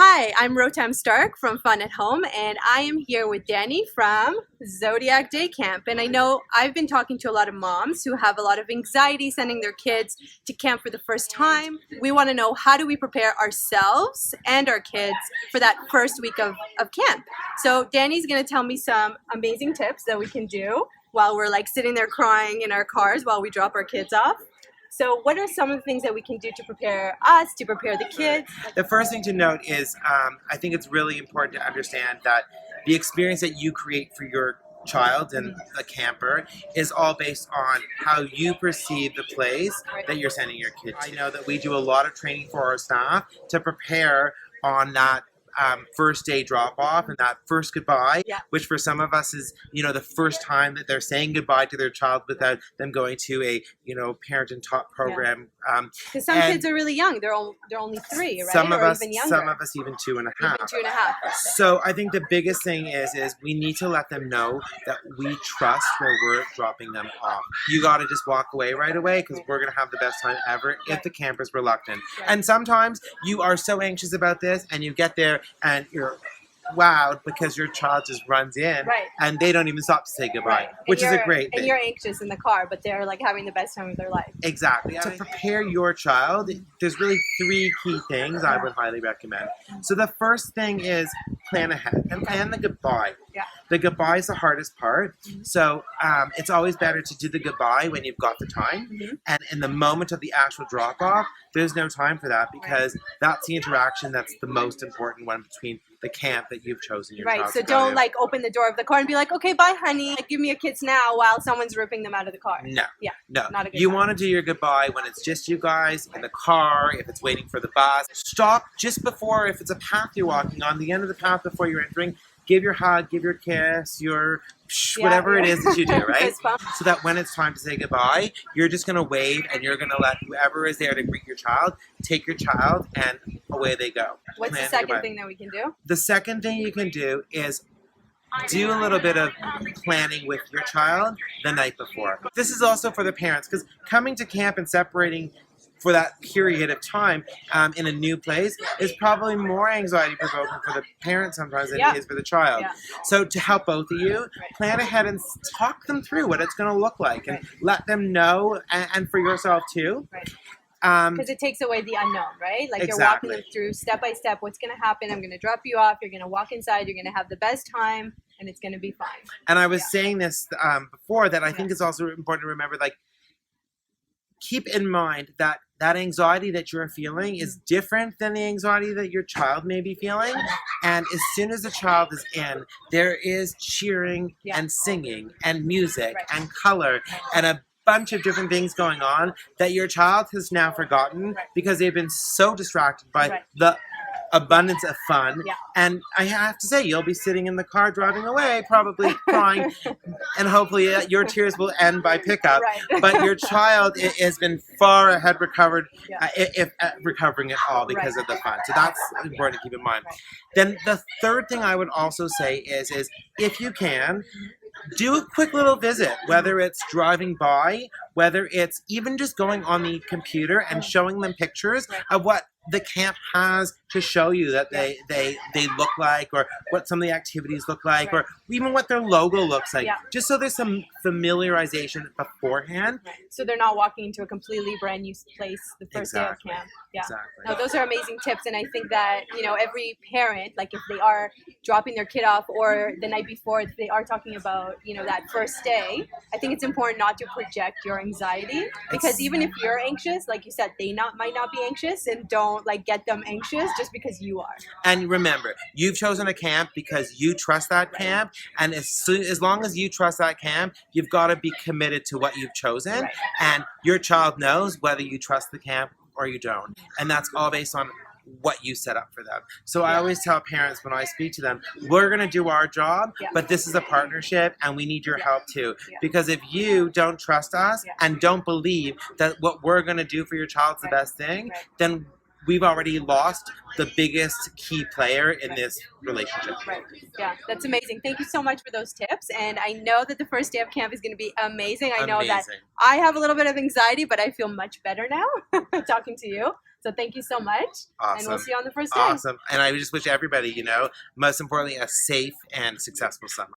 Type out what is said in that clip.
Hi, I'm Rotam Stark from Fun at Home, and I am here with Danny from Zodiac Day Camp. And I know I've been talking to a lot of moms who have a lot of anxiety sending their kids to camp for the first time. We want to know, how do we prepare ourselves and our kids for that first week of camp? So Danny's going to tell me some amazing tips that we can do while we're like sitting there crying in our cars while we drop our kids off. So what are some of the things that we can do to prepare us, to prepare the kids? The first thing to note is I think it's really important to understand that the experience that you create for your child and the camper is all based on how you perceive the place that you're sending your kids to. I know that we do a lot of training for our staff to prepare on that first day drop off and that first goodbye, which for some of us is, the first time that they're saying goodbye to their child without them going to a, parent and taught program. Because some kids are really young. They're only 3, right? Some of us, even younger. some of us even 2.5. Even 2.5. So I think the biggest thing is we need to let them know that we trust where we're dropping them off. You got to just walk away right away because we're going to have the best time ever if the camper's reluctant. And sometimes you are so anxious about this and you get there and you're wowed because your child just runs in and they don't even stop to say goodbye, which is a great thing. And you're anxious in the car, but they're like having the best time of their life. Exactly. To prepare your child, there's really 3 key things I would highly recommend. So the first thing is plan ahead and plan the goodbye. The goodbye is the hardest part. So it's always better to do the goodbye when you've got the time. And in the moment of the actual drop off, there's no time for that because that's the interaction that's the most important one between the camp that you've chosen your child so to go don't to. like open the door of the car and be like, okay, bye honey, like, give me a kiss now while someone's ripping them out of the car. No. Not a good You time. want to do your goodbye when it's just you guys in the car, if it's waiting for the bus. Stop just before, if it's a path you're walking on, the end of the path before you're entering, give your hug, give your kiss, your whatever it is that you do, right? So that when it's time to say goodbye, you're just going to wave and you're going to let whoever is there to greet your child take your child and away they go. What's the second thing that we can do? The second thing you can do is do a little bit of planning with your child the night before. This is also for the parents because coming to camp and separating for that period of time in a new place is probably more anxiety provoking for the parent sometimes than it is for the child. So to help both of you, plan ahead and talk them through what it's going to look like and let them know, and for yourself too. Because it takes away the unknown, right? Like you're walking them through step by step what's going to happen. I'm going to drop you off. You're going to walk inside. You're going to have the best time and it's going to be fine. And I was saying this before that I think it's also important to remember, like, keep in mind that that anxiety that you're feeling is different than the anxiety that your child may be feeling. And as soon as the child is in, there is cheering and singing and music and color and a bunch of different things going on that your child has now forgotten because they've been so distracted by the abundance of fun. And I have to say, you'll be sitting in the car driving away, probably crying, and hopefully your tears will end by pickup. But your child has been far ahead recovered, if recovering at all because of the fun. So that's important to keep in mind. Then the third thing I would also say is if you can, do a quick little visit, whether it's driving by, whether it's even just going on the computer and showing them pictures of what the camp has to show you that they look like, or what some of the activities look like, or even what their logo looks like, just so there's some familiarization beforehand. So they're not walking into a completely brand new place the first day of camp. No, those are amazing tips, and I think that every parent, like if they are dropping their kid off or the night before, if they are talking about that first day, I think it's important not to project your anxiety, because even if you're anxious, like you said, they might not be anxious, and don't like get them anxious just because you are. And remember, you've chosen a camp because you trust that camp, and as long as you trust that camp, you've got to be committed to what you've chosen, and your child knows whether you trust the camp or you don't, and that's all based on what you set up for them. So I always tell parents when I speak to them, we're going to do our job, but this is a partnership and we need your help too. Because if you don't trust us and don't believe that what we're going to do for your child's the best thing, then we've already lost the biggest key player in this relationship. Yeah, that's amazing. Thank you so much for those tips. And I know that the first day of camp is going to be amazing. I know that I have a little bit of anxiety, but I feel much better now talking to you. So thank you so much. Awesome. And we'll see you on the first day. Awesome. And I just wish everybody, most importantly, a safe and successful summer.